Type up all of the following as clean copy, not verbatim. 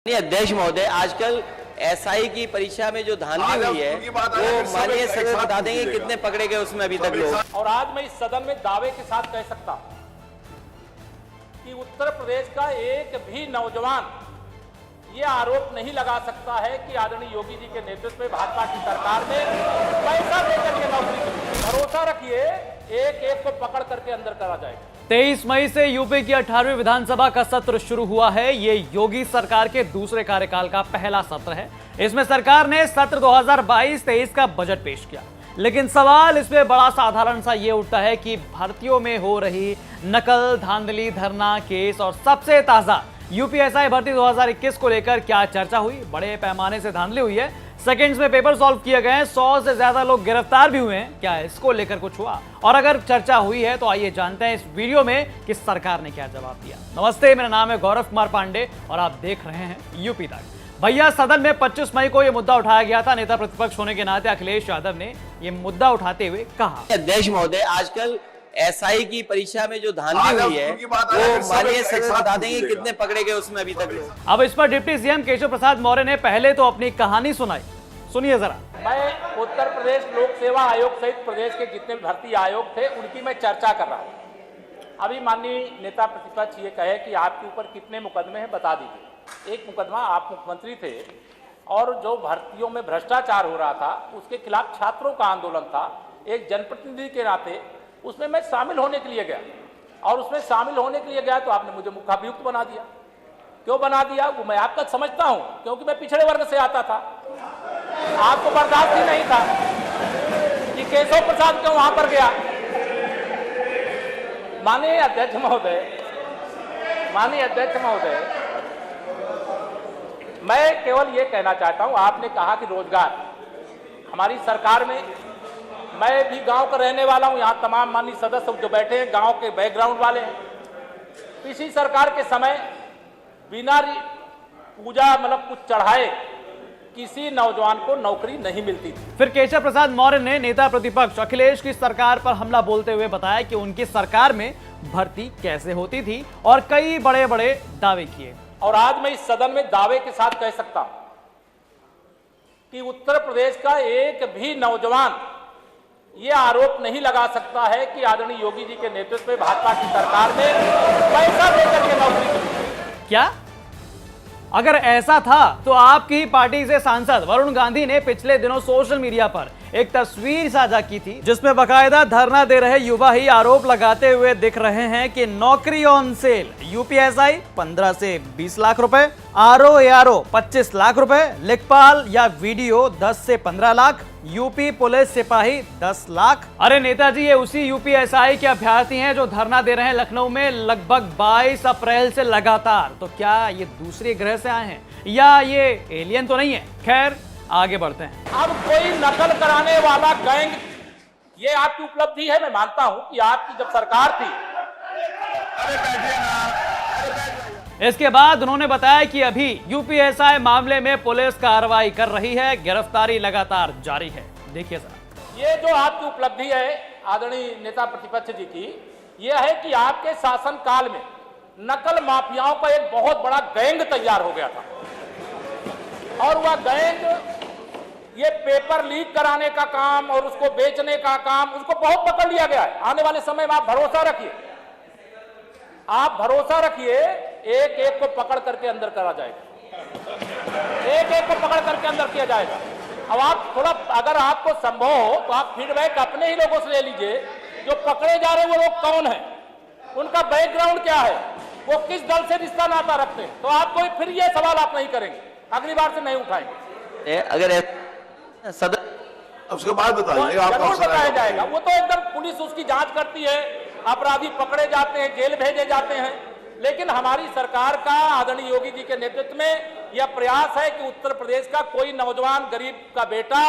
अध्यक्ष महोदय, आजकल एसआई की परीक्षा में जो धांधली हुई है वो माननीय सदस्य बता देंगे कितने पकड़े गए उसमें अभी तक लोग। और आज मैं इस सदन में दावे के साथ कह सकता हूं कि उत्तर प्रदेश का एक भी नौजवान ये आरोप नहीं लगा सकता है कि आदरणीय योगी जी के नेतृत्व में भाजपा की सरकार ने पैसा देकर के नौकरी दी। भरोसा रखिए, एक एक को पकड़ करके अंदर करा जाएगा। 23 मई से यूपी की 18वीं विधानसभा का सत्र शुरू हुआ है। ये योगी सरकार के दूसरे कार्यकाल का पहला सत्र है। इसमें सरकार ने सत्र 2022-23 का बजट पेश किया, लेकिन सवाल इसमें बड़ा साधारण सा ये उठता है कि भर्तियों में हो रही नकल, धांधली, धरना केस और सबसे ताजा यूपीएसआई भर्ती 2021 को लेकर क्या चर्चा हुई। बड़े पैमाने से धांधली हुई है, सेकंड्स में पेपर सॉल्व किए गए हैं, 100 से ज्यादा लोग गिरफ्तार भी हुए हैं। क्या इसको लेकर कुछ हुआ, और अगर चर्चा हुई है तो आइए जानते हैं इस वीडियो में कि सरकार ने क्या जवाब दिया। नमस्ते, मेरा नाम है गौरव कुमार पांडे और आप देख रहे हैं यूपी तक। भैया, सदन में 25 मई को यह मुद्दा उठाया गया था। नेता प्रतिपक्ष होने के नाते अखिलेश यादव ने यह मुद्दा उठाते हुए कहा, अध्यक्ष महोदय, आजकल एसआई की परीक्षा में जो धांधली हुई है वो माननीय सदस्य बता देंगे कितने पकड़े गए उसमें अभी तक लोग। अब इस पर डिप्टी सीएम केशव प्रसाद मौर्य ने पहले तो अपनी कहानी सुनाई, सुनिए जरा। मैं उत्तर प्रदेश लोक सेवा आयोग सहित प्रदेश के जितने भी भर्ती आयोग थे उनकी मैं चर्चा कर रहा हूँ। अभी माननीय नेता प्रतिपक्ष ये कहे कि आपके ऊपर कितने मुकदमे हैं, बता दीजिए। एक मुकदमा, आप मुख्यमंत्री थे और जो भर्तियों में भ्रष्टाचार हो रहा था उसके खिलाफ छात्रों का आंदोलन था। एक जनप्रतिनिधि के नाते उसमें मैं शामिल होने के लिए गया, और उसमें शामिल होने के लिए गया तो आपने मुझे मुखाभियुक्त बना दिया। क्यों बना दिया वो मैं आपका समझता हूं, क्योंकि मैं पिछड़े वर्ग से आता था। आपको बर्दाश्त ही नहीं था कि केशव प्रसाद क्यों वहां पर गया। माननीय अध्यक्ष महोदय, मैं केवल ये कहना चाहता हूं, आपने कहा कि रोजगार हमारी सरकार में, मैं भी गांव का रहने वाला हूं, यहां तमाम माननीय सदस्य जो बैठे हैं गांव के बैकग्राउंड वाले हैं। पिछली सरकार के समय बिना पूजा मतलब कुछ चढ़ाए किसी नौजवान को नौकरी नहीं मिलती थी। फिर केशव प्रसाद मौर्य ने नेता प्रतिपक्ष अखिलेश की सरकार पर हमला बोलते हुए बताया कि उनकी सरकार में भर्ती कैसे होती थी और कई बड़े बड़े दावे किए। और आज मैं इस सदन में दावे के साथ कह सकता हूं कि उत्तर प्रदेश का एक भी नौजवान ये आरोप नहीं लगा सकता है कि आदरणीय योगी जी के नेतृत्व में भाजपा की सरकार ने पैसा देकर के नौकरी दी। क्या? अगर ऐसा था तो आपकी ही पार्टी से सांसद वरुण गांधी ने पिछले दिनों सोशल मीडिया पर एक तस्वीर साझा की थी, जिसमें बकायदा धरना दे रहे युवा ही आरोप लगाते हुए दिख रहे हैं कि नौकरी ऑन सेल, यूपीएसआई 15 से 20 लाख रुपए, आरओ एआरओ 25 लाख रुपए, लेखपाल या वीडियो 10 से 15 लाख, यूपी पुलिस सिपाही 10 लाख। अरे नेताजी, ये उसी यूपीएसआई के अभ्यर्थी हैं जो धरना दे रहे हैं लखनऊ में लगभग 22 अप्रैल से लगातार। तो क्या ये दूसरे ग्रह से आए हैं या ये एलियन तो नहीं है? खैर, आगे बढ़ते हैं। अब कोई नकल कराने वाला गैंग, ये आपकी उपलब्धि है, मैं मानता हूं कि आपकी जब सरकार थी। इसके बाद उन्होंने बताया कि अभी यूपीएसआई मामले में पुलिस कार्रवाई कर रही है, गिरफ्तारी लगातार जारी है। देखिए सर, ये जो आपकी उपलब्धि है आदरणीय नेता प्रतिपक्ष जी की, यह है कि आपके शासन काल में नकल माफियाओं का एक बहुत बड़ा गैंग तैयार हो गया था, और वह गैंग ये पेपर लीक कराने का काम और उसको बेचने का काम, उसको बहुत पकड़ लिया गया है। आने वाले समय में आप भरोसा रखिए, एक एक को पकड़ करके अंदर करा जाएगा, एक एक को पकड़ करके अंदर किया जाएगा। अब आप थोड़ा, अगर आपको संभव हो तो आप फीडबैक अपने ही लोगों से ले लीजिए, जो पकड़े जा रहे हैं वो लोग कौन है, उनका बैकग्राउंड क्या है, वो किस दल से रिश्ता नाता रखते हैं, तो आपको फिर ये सवाल आप नहीं करेंगे, अगली बार से नहीं उठाएंगे। अगर सदन उसके बाद बताइए, जरूर बताया जाएगा। वो तो एकदम पुलिस उसकी जांच करती है, अपराधी पकड़े जाते हैं, जेल भेजे जाते हैं। लेकिन हमारी सरकार का आदरणीय योगी जी के नेतृत्व में यह प्रयास है कि उत्तर प्रदेश का कोई नौजवान, गरीब का बेटा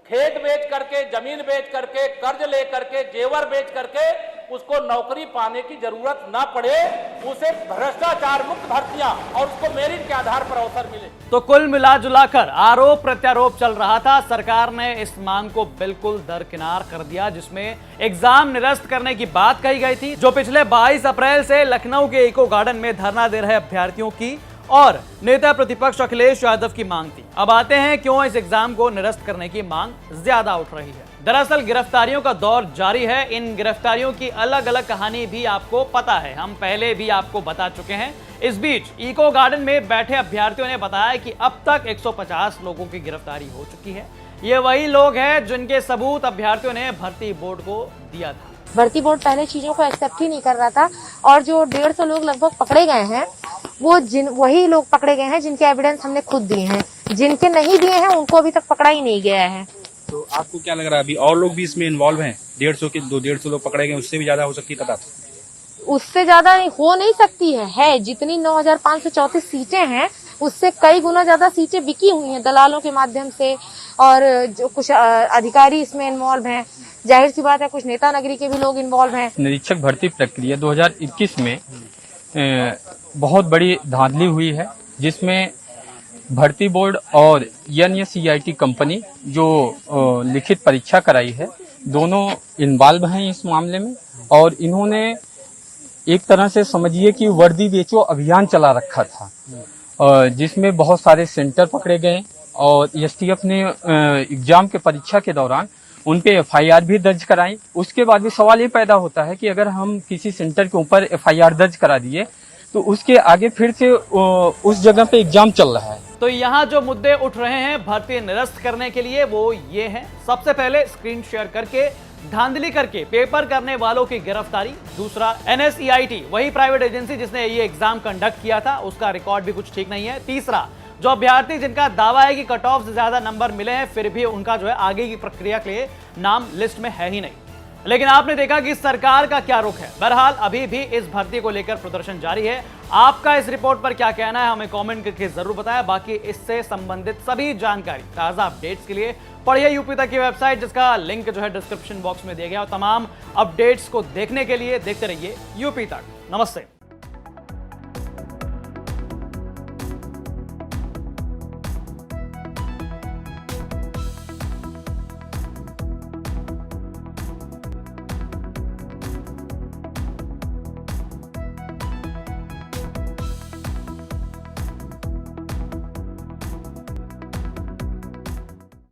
खेत बेच करके, जमीन बेच करके, कर्ज ले करके, जेवर बेच करके उसको नौकरी पाने की जरूरत ना पड़े, उसे भ्रष्टाचार मुक्त भर्तियां और उसको मेरिट के आधार पर अवसर मिले। तो कुल मिलाजुलाकर आरोप प्रत्यारोप चल रहा था। सरकार ने इस मांग को बिल्कुल दरकिनार कर दिया, जिसमें एग्जाम निरस्त करने की बात कही गई थी, जो पिछले 22 अप्रैल से लखनऊ के इको गार्डन में धरना दे रहे अभ्यर्थियों की और नेता प्रतिपक्ष अखिलेश यादव की मांग थी। अब आते हैं क्यों इस एग्जाम को निरस्त करने की मांग ज्यादा उठ रही है। दरअसल गिरफ्तारियों का दौर जारी है। इन गिरफ्तारियों की अलग अलग कहानी भी आपको पता है, हम पहले भी आपको बता चुके हैं। इस बीच इको गार्डन में बैठे अभ्यर्थियों ने बताया कि अब तक 150 लोगों की गिरफ्तारी हो चुकी है। ये वही लोग हैं जिनके सबूत अभ्यर्थियों ने भर्ती बोर्ड को दिया था। भर्ती बोर्ड पहले चीजों को एक्सेप्ट ही नहीं कर रहा था और जो 150 लोग लगभग पकड़े गए हैं वो वही लोग पकड़े गए हैं जिनके एविडेंस हमने खुद दिए हैं। जिनके नहीं दिए हैं उनको अभी तक पकड़ा ही नहीं गया है। तो आपको क्या लग रहा है अभी और लोग भी इसमें इन्वॉल्व हैं? 150 लोग पकड़े गए, उससे भी ज्यादा हो सकती है तादाद? उससे ज्यादा हो नहीं सकती है जितनी 9,534 सीटें हैं उससे कई गुना ज्यादा सीटें बिकी हुई हैं दलालों के माध्यम से और जो कुछ अधिकारी इसमें इन्वॉल्व हैं। जाहिर सी बात है कुछ नेता नगरी के भी लोग इन्वॉल्व हैं। निरीक्षक भर्ती प्रक्रिया 2021 में बहुत बड़ी धांधली हुई है जिसमें भर्ती बोर्ड और NSEIT कंपनी जो लिखित परीक्षा कराई है दोनों इन्वॉल्व हैं इस मामले में और इन्होंने एक तरह से समझिए कि वर्दी बेचो अभियान चला रखा था जिसमें बहुत सारे सेंटर पकड़े गए और STF ने एग्जाम के परीक्षा के दौरान उन पे FIR भी दर्ज कराई। उसके बाद भी सवाल ये पैदा होता है कि अगर हम किसी सेंटर के ऊपर FIR दर्ज करा दिए तो उसके आगे फिर से उस जगह पे एग्जाम चल रहा है। तो यहाँ जो मुद्दे उठ रहे हैं भर्ती निरस्त करने के लिए वो ये हैं। सबसे पहले स्क्रीन शेयर करके धांधली करके पेपर करने वालों की गिरफ्तारी। दूसरा NSEIT वही प्राइवेट एजेंसी जिसने ये एग्जाम कंडक्ट किया था उसका रिकॉर्ड भी कुछ ठीक नहीं है। तीसरा जो अभ्यर्थी जिनका दावा है कि कट ऑफ से ज्यादा नंबर मिले हैं फिर भी उनका जो है आगे की प्रक्रिया के लिए नाम लिस्ट में है ही नहीं। लेकिन आपने देखा कि सरकार का क्या रुख है। बहरहाल अभी भी इस भर्ती को लेकर प्रदर्शन जारी है। आपका इस रिपोर्ट पर क्या कहना है हमें कमेंट करके जरूर बताएं। बाकी इससे संबंधित सभी जानकारी ताजा अपडेट्स के लिए पढ़िए यूपी तक की वेबसाइट जिसका लिंक जो है डिस्क्रिप्शन बॉक्स में दिया गया और तमाम अपडेट्स को देखने के लिए देखते रहिए यूपी तक। नमस्ते।